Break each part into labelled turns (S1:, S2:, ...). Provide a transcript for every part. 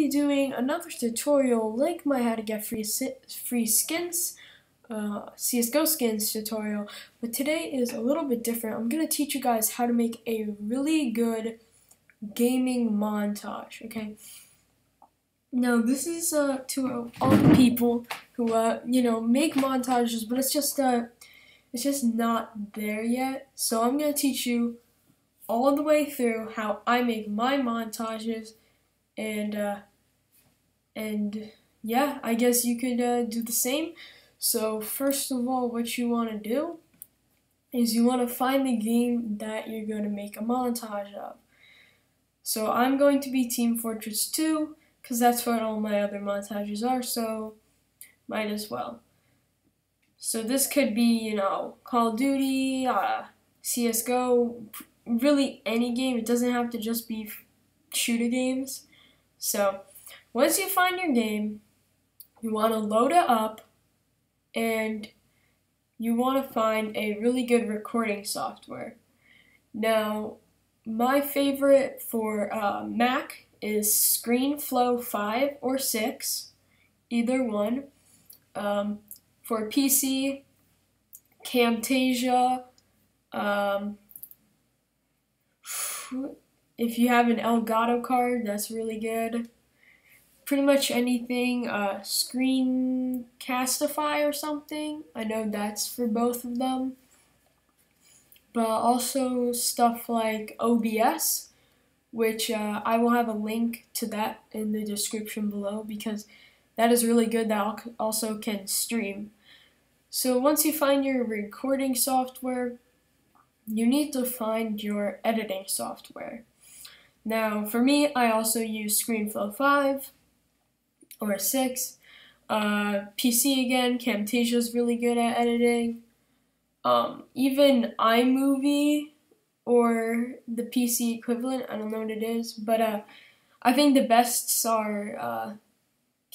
S1: be doing another tutorial like my how to get free skins, CSGO skins tutorial, but today is a little bit different. I'm going to teach you guys how to make a really good gaming montage, okay? Now this is to all the people who make montages, but it's just not there yet. So I'm going to teach you all the way through how I make my montages, and yeah, I guess you could do the same. So first of all, what you want to do is you want to find the game that you're going to make a montage of. So I'm going to be Team Fortress 2 because that's what all my other montages are, so might as well. So this could be, Call of Duty, CSGO, really any game. It doesn't have to just be shooter games. So once you find your game, you want to load it up, and you want to find a really good recording software. Now, my favorite for Mac is ScreenFlow 5 or 6, either one. For PC, Camtasia. If you have an Elgato card, that's really good. Pretty much anything, Screencastify or something. I know that's for both of them. But also stuff like OBS, which I will have a link to that in the description below because that is really good. That also can stream. So once you find your recording software, you need to find your editing software. Now, for me, I also use ScreenFlow 5 or 6. PC again, Camtasia is really good at editing. Even iMovie or the PC equivalent, I don't know what it is, but I think the bests are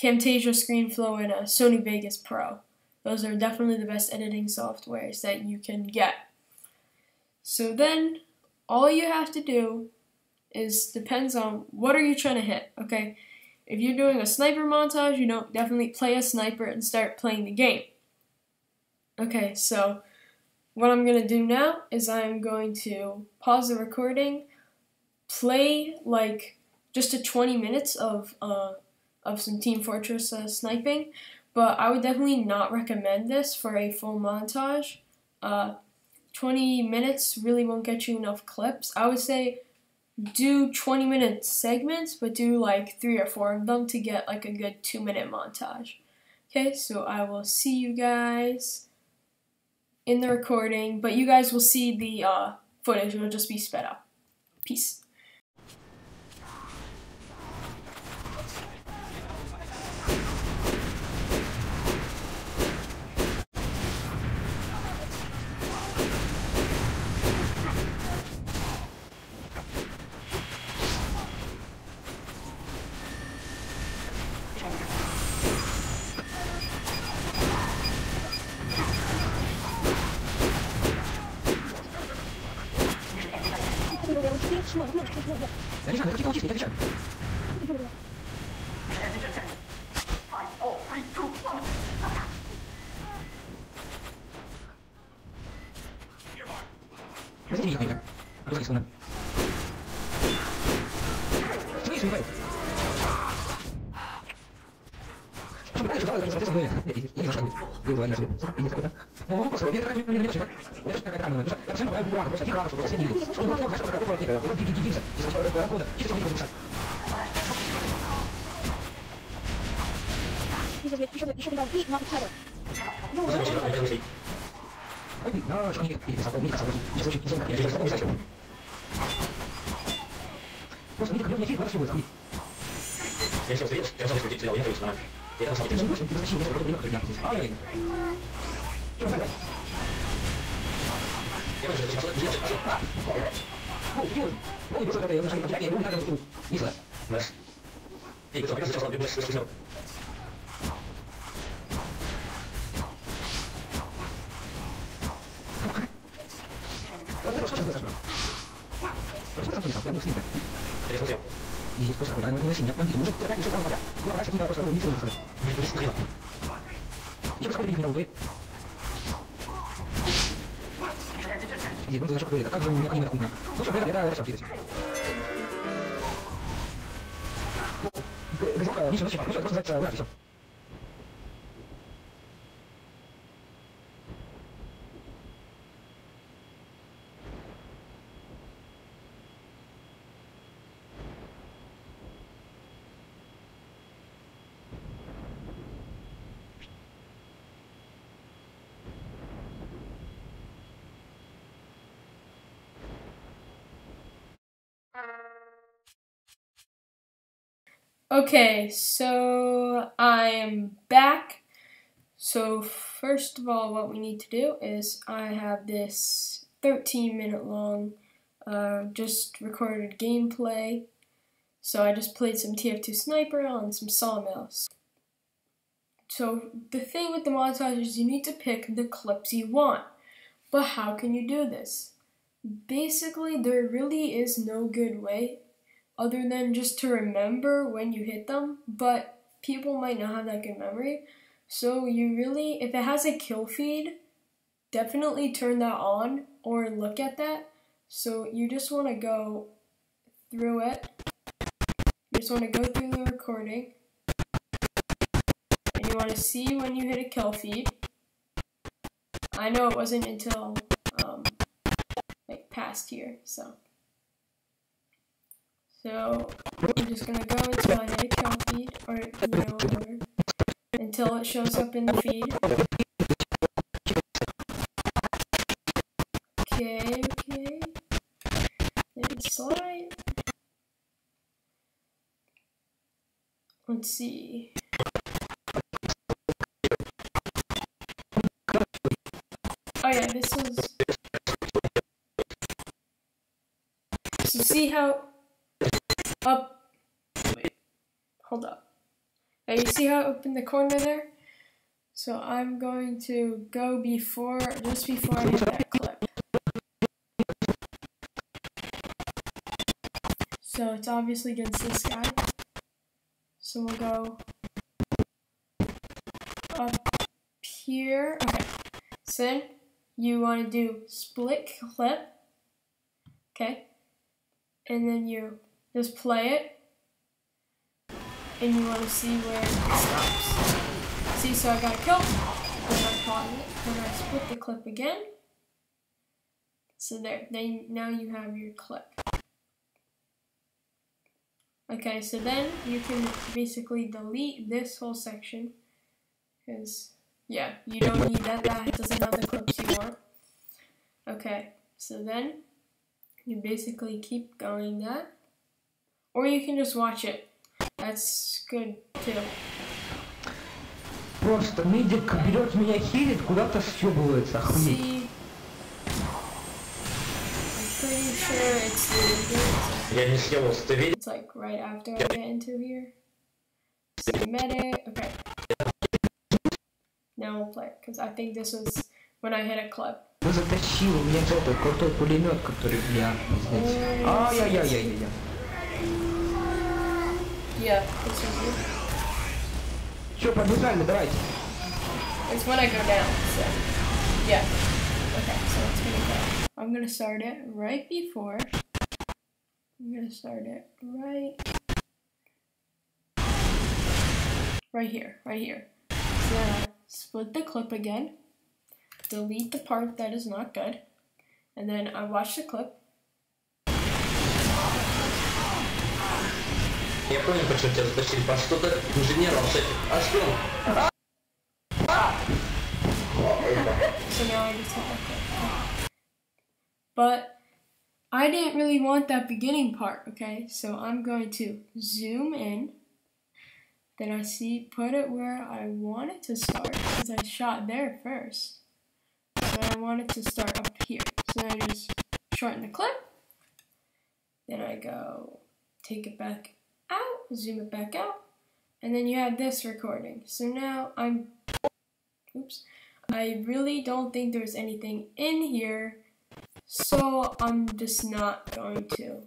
S1: Camtasia, ScreenFlow, and Sony Vegas Pro. Those are definitely the best editing softwares that you can get. So then, all you have to do depends on what are you trying to hit, okay? If you're doing a sniper montage, definitely play a sniper and start playing the game. Okay, so what I'm going to do now is I'm going to pause the recording, play like just 20 minutes of some Team Fortress sniping, but I would definitely not recommend this for a full montage. 20 minutes really won't get you enough clips. I would say do 20-minute segments, but do like 3 or 4 of them to get like a good 2-minute montage. Okay, so I will see you guys in the recording, but you guys will see the footage. It will just be sped up. Peace.
S2: И здесь просто какой-то анонимный синий, бандит, мужик, ты опять еще там подряд. Ну, раньше ты просто не слышал. Мне это стоило. Еще происходит, меня удвоит. Здесь, ну, ты зашел, как же необходимо хуйня. Ну, все, это все, здесь. Газетка, ничего, зачем? Ну, все, просто сказать, все.
S1: Okay, so I am back. So first of all, what we need to do is I have this 13-minute long just recorded gameplay. So I just played some TF2 Sniper on some Sawmills. So the thing with the montage is you need to pick the clips you want. But how can you do this? Basically, there really is no good way other than just to remember when you hit them, but people might not have that good memory. So you really, if it has a kill feed, definitely turn that on or look at that. So you just want to go through it. You just want to go through the recording. And you want to see when you hit a kill feed. I know it wasn't until like past here, so I'm just gonna go until I hit a kill feed, or whatever, until it shows up in the feed. Okay. Let it slide. Let's see. Oh yeah, this was. So see how up. Wait, hold up. Now you see how up in the corner there? So I'm going to go just before I hit that clip. So it's obviously against this guy. So we'll go up here. Okay. So then you want to do split clip. Okay. And then you just play it. And you want to see where it stops. See, so I got a kill. Then I pause it. Then I split the clip again. So there. Then now you have your clip. Okay, so then you can basically delete this whole section. Because, yeah, you don't need that. That doesn't have the clips you want. Okay, so then you basically keep going that. Or you can just watch it. That's good too.
S2: Просто медик берет меня, хилит, куда-то съебывается, охуеть.
S1: See, I'm pretty sure it's the
S2: Я не съебался, ты видишь?
S1: It's like right after I get into here. See medic. Okay. Now we'll play it, because I think this was when I hit a clip.
S2: Ну затащил у меня этот крутой пулемет, который, бля, пиздец. Ай-яй-яй-яй-яй.
S1: Yeah, this was it.
S2: Чё, побежали, давайте.
S1: It's when I go down, so yeah. Okay, so it's gonna go. I'm gonna start it right before. I'm gonna start it right here. So then I split the clip again, delete the part that is not good, and then I watch the clip.
S3: Я понял, почему тебя затащили. По что-то инженером с этим. А что?
S1: So now I just hit that clip. But I didn't really want that beginning part, okay? So I'm going to zoom in. Then I put it where I want it to start, because I shot there first. So I want it to start up here. So then I just shorten the clip. Then I go take it back out, zoom it back out, and then you have this recording. So now I really don't think there's anything in here, so I'm just not going to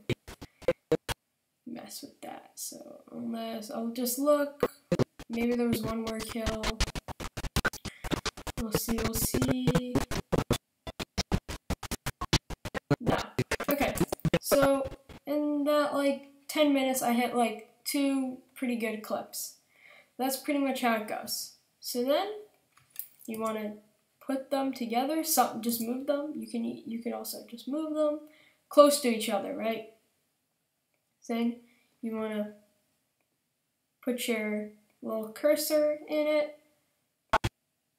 S1: mess mess with that. So unless I'll just look, maybe there was one more kill. We'll see, we'll see. No. Okay. So in that like 10 minutes I hit like 2 pretty good clips. That's pretty much how it goes. So then you want to put them together, just move them. You can also just move them close to each other, right? Then you want to put your little cursor in it.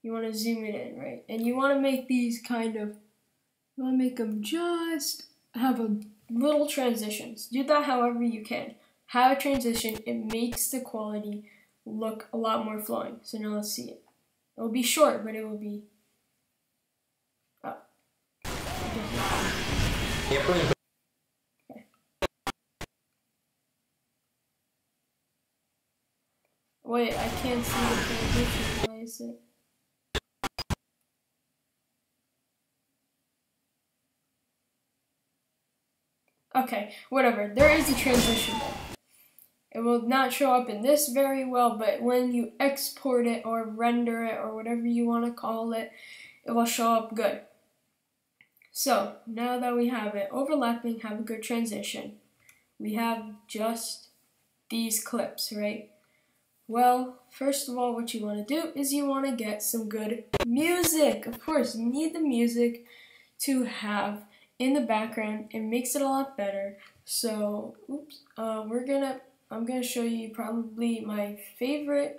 S1: You want to zoom it in, right? And you want to make these kind of, you want to make them just have a little transitions. Do that however you can. Have a transition, it makes the quality look a lot more flowing. So now let's see it. It will be short, but it will be up. Okay. Wait, I can't see the transition. Why is it? Okay, whatever. There is a transition there. It will not show up in this very well, but when you export it or render it or whatever you want to call it, it will show up good. So, now that we have it overlapping, have a good transition, we have just these clips, right? Well, first of all, what you want to do is you want to get some good music. Of course, you need the music to have in the background. It makes it a lot better. So, I'm gonna show you probably my favorite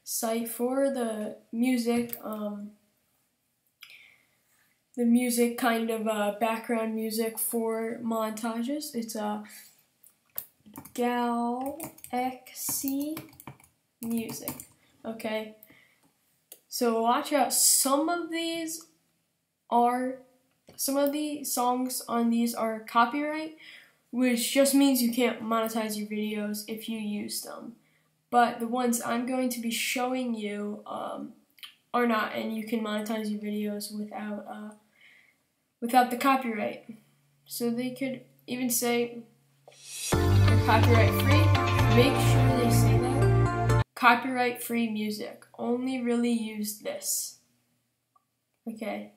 S1: site for the music kind of background music for montages. It's Galaxy Music. Okay, so watch out. Some of the songs on these are copyright, which just means you can't monetize your videos if you use them. But the ones I'm going to be showing you are not, and you can monetize your videos without the copyright. So they could even say they're copyright free. Make sure they say that. Copyright free music. Only really use this. Okay.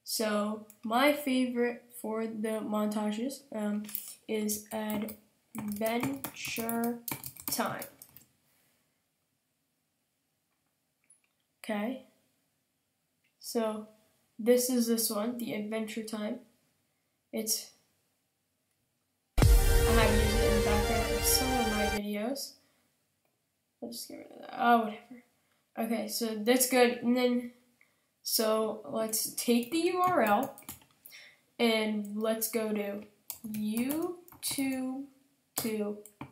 S1: So my favorite for the montages is Adventure Time. Okay, so this is this one, the Adventure Time. I have used it in the background of some of my videos. I'll just get rid of that. Oh, whatever. Okay, so that's good. And then, so let's take the URL. And let's go to YouTube to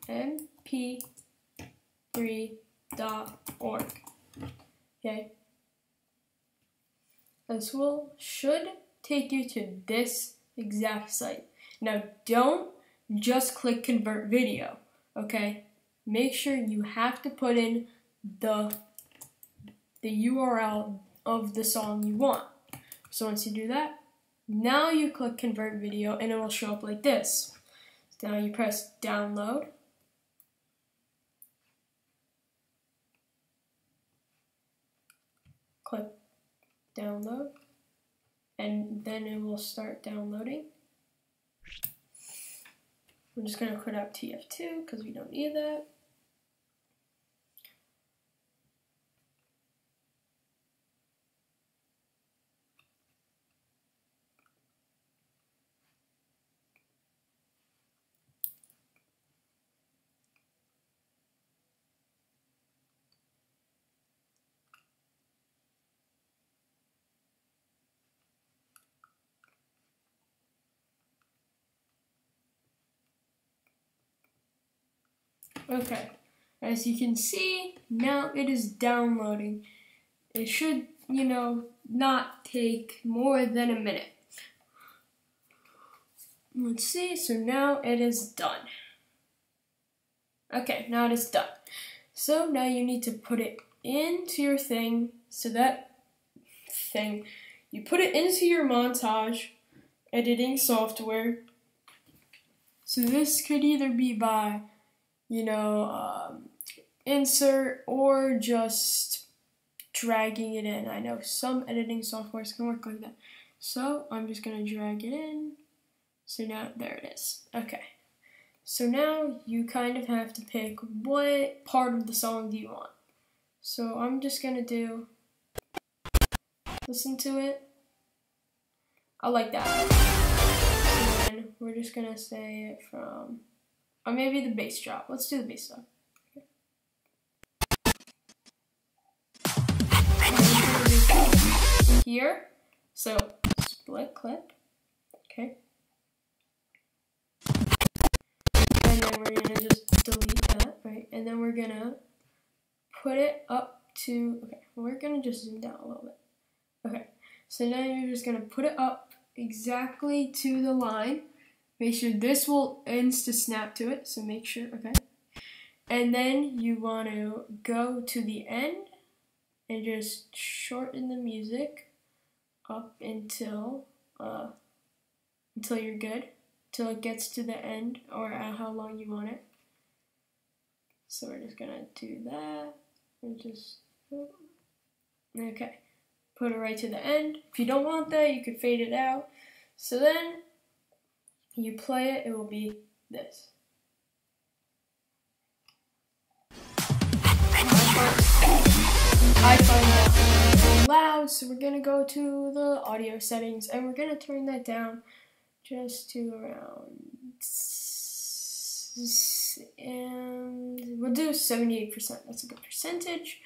S1: mp3.org. Okay. This should take you to this exact site. Now don't just click convert video, okay? Make sure you have to put in the URL of the song you want. So once you do that, now you click convert video and it will show up like this. So now you press download. Click download. And then it will start downloading. I'm just going to quit out TF2 because we don't need that. Okay, as you can see, now it is downloading. It should, not take more than a minute. Let's see, so now it is done. Okay, now it is done. So now you need to put it into your thing, so that thing, you put it into your montage editing software, So this could either be by, insert or just dragging it in. I know some editing softwares can work like that. So I'm just gonna drag it in. So now, there it is. Okay. So now you kind of have to pick what part of the song do you want. So I'm just gonna listen to it. I like that. So then we're just gonna say it from, or maybe the bass drop. Let's do the bass drop. Okay. Here, so split clip, okay. And then we're gonna just delete that, right? And then we're gonna put it up to, okay, we're gonna just zoom down a little bit. Okay, so now you're just gonna put it up exactly to the line. Make sure this will insta snap to it, so make sure, okay. And then you want to go to the end and just shorten the music up until you're good, till it gets to the end or at how long you want it. So we're just gonna do that and just, okay. Put it right to the end. If you don't want that, you could fade it out. So then you play it, it will be this. I find that really loud, so we're gonna go to the audio settings and we're gonna turn that down just to around, and we'll do 78%. That's a good percentage.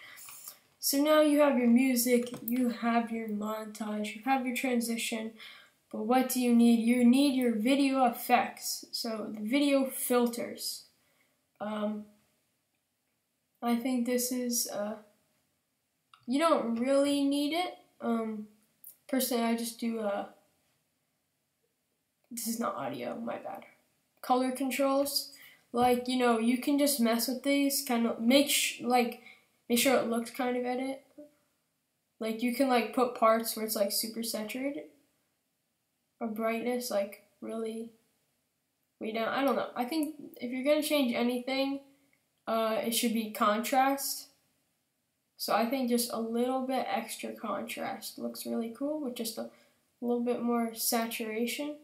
S1: So now you have your music, you have your montage, you have your transition, but what do you need? You need your video effects, so the video filters. I think this is, you don't really need it. Personally, I just do, this is not audio, my bad. Color controls, like, you can just mess with these, kind of make sure it looks kind of edit. Like you can put parts where it's super saturated or brightness really way down. I don't know. I think if you're gonna change anything, it should be contrast. So I think just a little bit extra contrast looks really cool with just a little bit more saturation.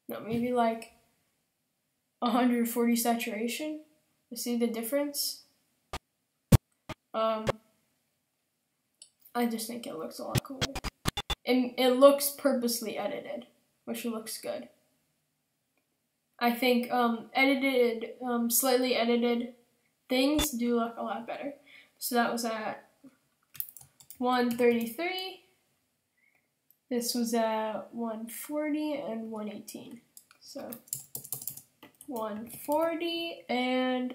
S1: No, maybe 140 saturation. You see the difference? I just think it looks a lot cooler. And it looks purposely edited, which looks good. I think slightly edited things do look a lot better. So that was at 133. This was at 140 and 118. So 140 and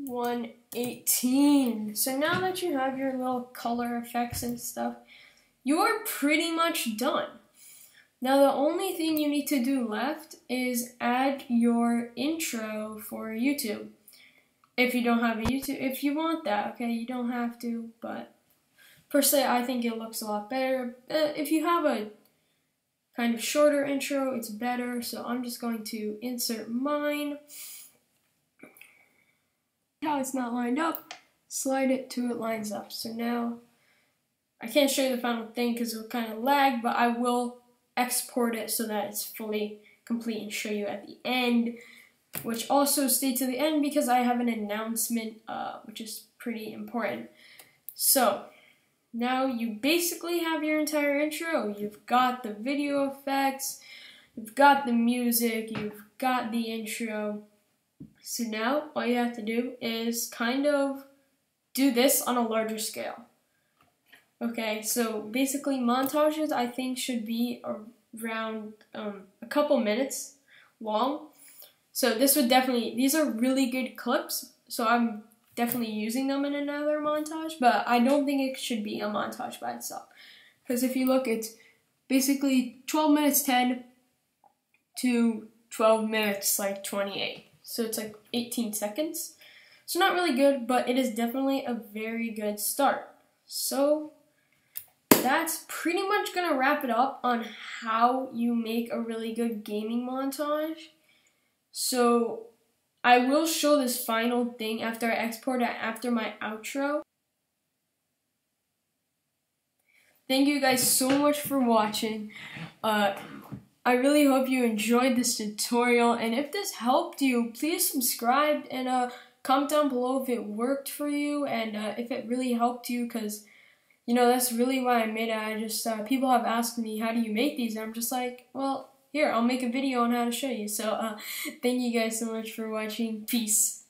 S1: 118. So now that you have your little color effects and stuff, you're pretty much done. Now the only thing you need to do left is add your intro for YouTube. If you don't have a YouTube, if you want that, okay, you don't have to, but personally I think it looks a lot better. If you have a kind of shorter intro, it's better, so I'm just going to insert mine. How it's not lined up, slide it till it lines up. So now, I can't show you the final thing because it'll kind of lag, but I will export it so that it's fully complete and show you at the end, which also stay to the end because I have an announcement, which is pretty important. So, now you basically have your entire intro. You've got the video effects, you've got the music, you've got the intro. So now all you have to do is kind of do this on a larger scale. Okay, so basically montages I think should be around a couple minutes long. So this would definitely, these are really good clips, so I'm definitely using them in another montage, but I don't think it should be a montage by itself. Because if you look, it's basically 12 minutes 10 to 12 minutes 28. So it's 18 seconds. So not really good, but it is definitely a very good start. So that's pretty much gonna wrap it up on how you make a really good gaming montage. So I will show this final thing after I export it after my outro. Thank you guys so much for watching. I really hope you enjoyed this tutorial, and if this helped you, please subscribe and comment down below if it worked for you and if it really helped you, because you know that's really why I made it. I just people have asked me, how do you make these, and I'm just like, well, here, I'll make a video on how to show you. So thank you guys so much for watching. Peace.